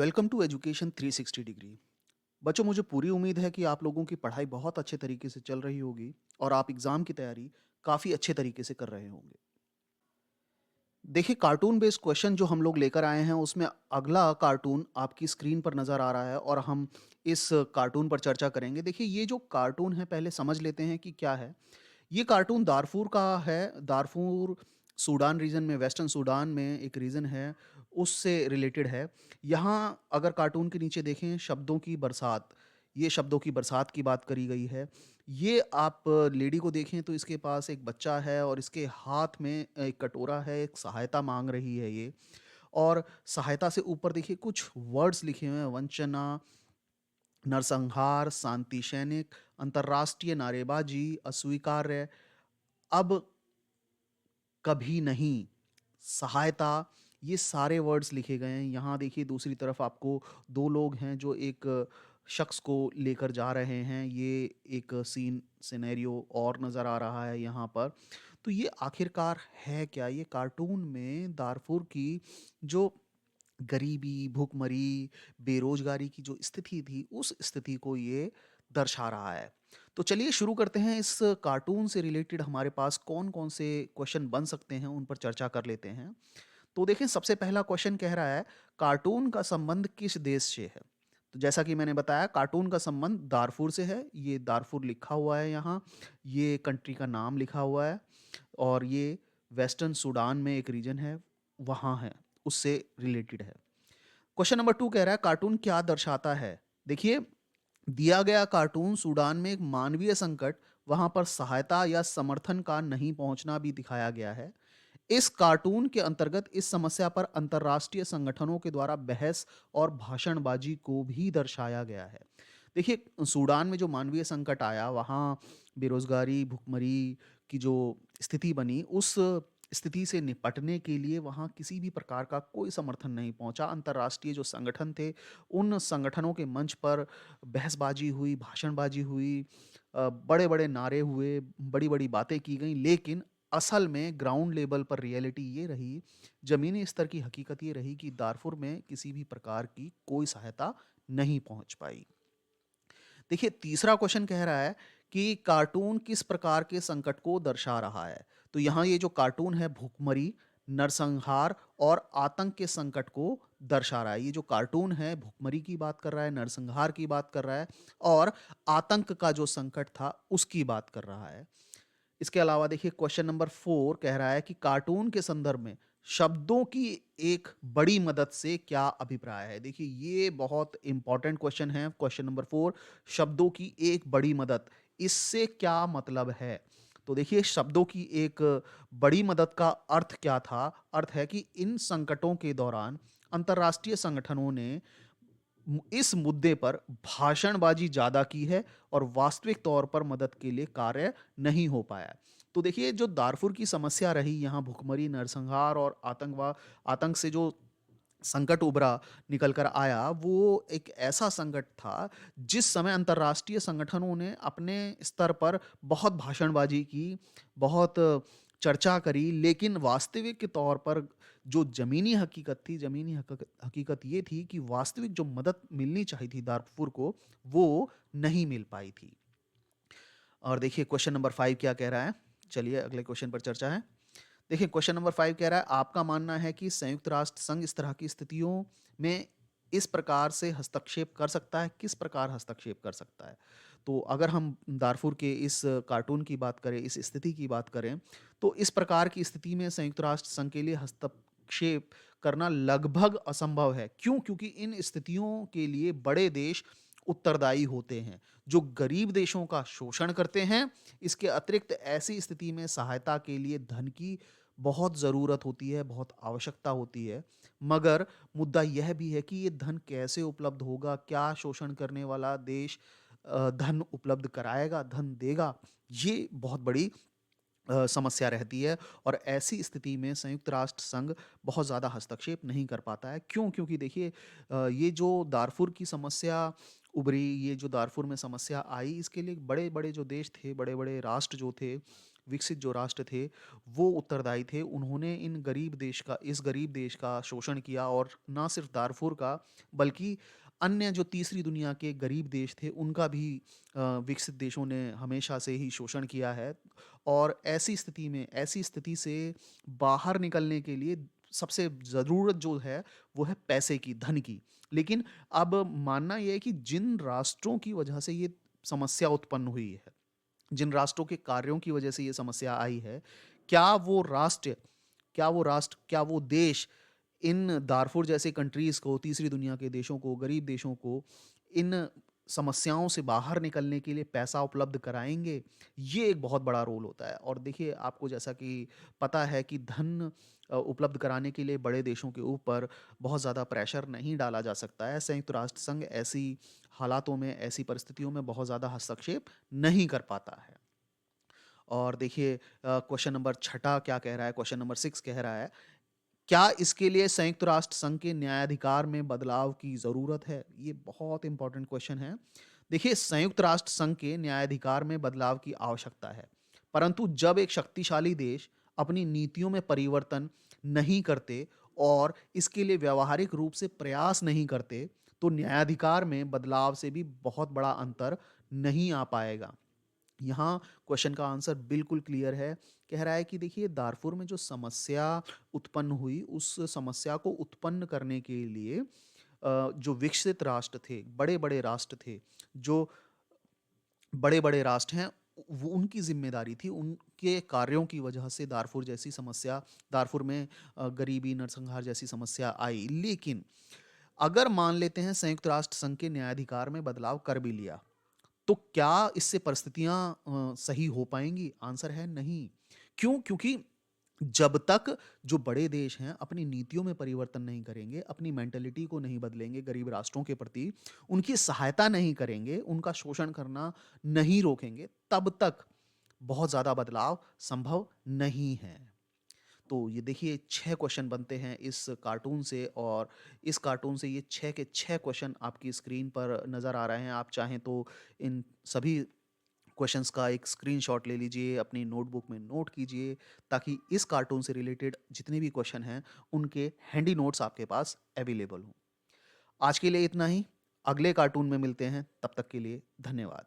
Welcome to education 360 degree. बच्चों, मुझे पूरी उम्मीद है कि आप लोगों की पढ़ाई बहुत अच्छे तरीके से चल रही होगी और आप एग्ज़ाम की तैयारी काफ़ी अच्छे तरीके से कर रहे होंगे। देखिए, कार्टून बेस्ड क्वेश्चन जो हम लोग लेकर आए हैं, उसमें अगला कार्टून आपकी स्क्रीन पर नज़र आ रहा है और हम इस कार्टून पर चर्चा करेंगे। देखिए, ये जो कार्टून है, पहले समझ लेते हैं कि क्या है। ये कार्टून दारफूर का है। दारफूर सूडान रीजन में, वेस्टर्न सूडान में एक रीजन है, उससे रिलेटेड है। यहाँ अगर कार्टून के नीचे देखें, शब्दों की बरसात, ये शब्दों की बरसात की बात करी गई है। ये आप लेडी को देखें तो इसके पास एक बच्चा है और इसके हाथ में एक कटोरा है, एक सहायता मांग रही है ये। और सहायता से ऊपर देखिए कुछ वर्ड्स लिखे हुए हैं: वंचना, नरसंहार, शांति सैनिक, अंतर्राष्ट्रीय नारेबाजी, अस्वीकार्य, अब, कभी नहीं, सहायता, ये सारे वर्ड्स लिखे गए हैं। यहाँ देखिए दूसरी तरफ आपको 2 लोग हैं जो एक शख्स को लेकर जा रहे हैं। ये एक सिनेरियो और नज़र आ रहा है यहाँ पर। तो ये आखिरकार है क्या? ये कार्टून में दारफूर की जो गरीबी, भूखमरी, बेरोज़गारी की जो स्थिति थी, उस स्थिति को ये दर्शा रहा है। तो चलिए शुरू करते हैं। इस कार्टून से रिलेटेड हमारे पास कौन-कौन से क्वेश्चन बन सकते हैं, उन पर चर्चा कर लेते हैं। तो देखें, सबसे पहला क्वेश्चन कह रहा है, कार्टून का संबंध किस देश से है? तो जैसा कि मैंने बताया, कार्टून का संबंध दारफूर से है। ये दारफूर लिखा हुआ है यहाँ, ये कंट्री का नाम लिखा हुआ है और ये वेस्टर्न सूडान में एक रीजन है, वहाँ है, उससे रिलेटेड है। क्वेश्चन नंबर 2 कह रहा है, कार्टून क्या दर्शाता है? देखिए, दिया गया कार्टून सूडान में एक मानवीय संकट, वहां पर सहायता या समर्थन का नहीं पहुंचना भी दिखाया गया है। इस कार्टून के अंतर्गत इस समस्या पर अंतर्राष्ट्रीय संगठनों के द्वारा बहस और भाषणबाजी को भी दर्शाया गया है। देखिए, सूडान में जो मानवीय संकट आया, वहाँ बेरोजगारी, भुखमरी की जो स्थिति बनी, उस स्थिति से निपटने के लिए वहाँ किसी भी प्रकार का कोई समर्थन नहीं पहुँचा। अंतर्राष्ट्रीय जो संगठन थे, उन संगठनों के मंच पर बहसबाजी हुई, भाषणबाजी हुई, बड़े-बड़े नारे हुए, बड़ी-बड़ी बातें की गईं, लेकिन असल में ग्राउंड लेवल पर रियलिटी ये रही, ज़मीनी स्तर की हकीकत ये रही कि दारफुर में किसी भी प्रकार की कोई सहायता नहीं पहुँच पाई। देखिए, तीसरा क्वेश्चन कह रहा है कि कार्टून किस प्रकार के संकट को दर्शा रहा है? तो यहाँ ये जो कार्टून है, भूखमरी, नरसंहार और आतंक के संकट को दर्शा रहा है। ये जो कार्टून है, भूखमरी की बात कर रहा है, नरसंहार की बात कर रहा है और आतंक का जो संकट था, उसकी बात कर रहा है। इसके अलावा देखिए, क्वेश्चन नंबर 4 कह रहा है कि कार्टून के संदर्भ में शब्दों की एक बड़ी मदद से क्या अभिप्राय है? देखिए, ये बहुत इंपॉर्टेंट क्वेश्चन है। क्वेश्चन नंबर 4, शब्दों की एक बड़ी मदद, इससे क्या मतलब है? तो देखिए, शब्दों की एक बड़ी मदद का अर्थ क्या था? अर्थ है कि इन संकटों के दौरान अंतर्राष्ट्रीय संगठनों ने इस मुद्दे पर भाषणबाजी ज़्यादा की है और वास्तविक तौर पर मदद के लिए कार्य नहीं हो पाया। तो देखिए, जो दारफुर की समस्या रही, यहाँ भुखमरी, नरसंहार और आतंक से जो संकट उभरा, निकल कर आया, वो एक ऐसा संकट था, जिस समय अंतर्राष्ट्रीय संगठनों ने अपने स्तर पर बहुत भाषणबाजी की, बहुत चर्चा करी, लेकिन वास्तविक के तौर पर जो ज़मीनी हकीकत थी, ज़मीनी हकीकत ये थी कि वास्तविक जो मदद मिलनी चाहिए थी दारफुर को, वो नहीं मिल पाई थी। और देखिए, क्वेश्चन नंबर 5 क्या कह रहा है? चलिए अगले क्वेश्चन पर चर्चा है। देखिए, क्वेश्चन नंबर 5 कह रहा है, आपका मानना है कि संयुक्त राष्ट्र संघ इस तरह की स्थितियों में इस प्रकार से हस्तक्षेप कर सकता है? किस प्रकार हस्तक्षेप कर सकता है? तो अगर हम दारफुर के इस कार्टून की बात करें, इस स्थिति की बात करें, तो इस प्रकार की स्थिति में संयुक्त राष्ट्र संघ के लिए हस्तक्षेप करना लगभग असंभव है। क्यों? क्योंकि इन स्थितियों के लिए बड़े देश उत्तरदायी होते हैं, जो गरीब देशों का शोषण करते हैं। इसके अतिरिक्त ऐसी स्थिति में सहायता के लिए धन की बहुत ज़रूरत होती है, बहुत आवश्यकता होती है। मगर मुद्दा यह भी है कि ये धन कैसे उपलब्ध होगा? क्या शोषण करने वाला देश धन उपलब्ध कराएगा, धन देगा? ये बहुत बड़ी समस्या रहती है और ऐसी स्थिति में संयुक्त राष्ट्र संघ बहुत ज़्यादा हस्तक्षेप नहीं कर पाता है। क्यों? क्योंकि देखिए, ये जो दारफुर की समस्या उभरी, ये जो दारफुर में समस्या आई, इसके लिए बड़े-बड़े जो देश थे, बड़े-बड़े राष्ट्र जो थे, विकसित जो राष्ट्र थे, वो उत्तरदायी थे। उन्होंने इस गरीब देश का शोषण किया और ना सिर्फ़ दारफुर का, बल्कि अन्य जो तीसरी दुनिया के गरीब देश थे, उनका भी विकसित देशों ने हमेशा से ही शोषण किया है। और ऐसी स्थिति से बाहर निकलने के लिए सबसे ज़रूरत जो है, वो है पैसे की, धन की। लेकिन अब मानना ये है कि जिन राष्ट्रों की वजह से ये समस्या उत्पन्न हुई है, जिन राष्ट्रों के कार्यों की वजह से ये समस्या आई है, क्या वो राष्ट्र क्या वो देश इन दारफुर जैसे कंट्रीज़ को, तीसरी दुनिया के देशों को, गरीब देशों को इन समस्याओं से बाहर निकलने के लिए पैसा उपलब्ध कराएँगे? ये एक बहुत बड़ा रोल होता है। और देखिए, आपको जैसा कि पता है कि धन उपलब्ध कराने के लिए बड़े देशों के ऊपर बहुत ज़्यादा प्रेशर नहीं डाला जा सकता है। संयुक्त राष्ट्र संघ ऐसी हालातों में, ऐसी परिस्थितियों में बहुत ज़्यादा हस्तक्षेप नहीं कर पाता है। और देखिए, क्वेश्चन नंबर छठा क्या कह रहा है, क्वेश्चन नंबर 6 कह रहा है, क्या इसके लिए संयुक्त राष्ट्र संघ के न्यायाधिकार में बदलाव की ज़रूरत है? ये बहुत इम्पोर्टेंट क्वेश्चन है। देखिए, संयुक्त राष्ट्र संघ के न्यायाधिकार में बदलाव की आवश्यकता है, परंतु जब एक शक्तिशाली देश अपनी नीतियों में परिवर्तन नहीं करते और इसके लिए व्यावहारिक रूप से प्रयास नहीं करते, तो न्यायाधिकार में बदलाव से भी बहुत बड़ा अंतर नहीं आ पाएगा। यहाँ क्वेश्चन का आंसर बिल्कुल क्लियर है। कह रहा है कि देखिए, दारफुर में जो समस्या उत्पन्न हुई, उस समस्या को उत्पन्न करने के लिए जो विकसित राष्ट्र थे, बड़े-बड़े राष्ट्र थे, जो बड़े-बड़े राष्ट्र हैं, वो उनकी ज़िम्मेदारी थी, उनके कार्यों की वजह से दारफुर में गरीबी, नरसंहार जैसी समस्या आई। लेकिन अगर मान लेते हैं संयुक्त राष्ट्र संघ के न्यायाधिकार में बदलाव कर भी लिया, तो क्या इससे परिस्थितियाँ सही हो पाएँगी? आंसर है नहीं। क्यों? क्योंकि जब तक जो बड़े देश हैं अपनी नीतियों में परिवर्तन नहीं करेंगे, अपनी मेंटालिटी को नहीं बदलेंगे गरीब राष्ट्रों के प्रति, उनकी सहायता नहीं करेंगे, उनका शोषण करना नहीं रोकेंगे, तब तक बहुत ज़्यादा बदलाव संभव नहीं है। तो ये देखिए, 6 क्वेश्चन बनते हैं इस कार्टून से, और इस कार्टून से ये 6 के 6 क्वेश्चन आपकी स्क्रीन पर नज़र आ रहे हैं। आप चाहें तो इन सभी क्वेश्चंस का एक स्क्रीनशॉट ले लीजिए, अपनी नोटबुक में नोट कीजिए, ताकि इस कार्टून से रिलेटेड जितने भी क्वेश्चन हैं, उनके हैंडी नोट्स आपके पास अवेलेबल हों। आज के लिए इतना ही, अगले कार्टून में मिलते हैं, तब तक के लिए धन्यवाद।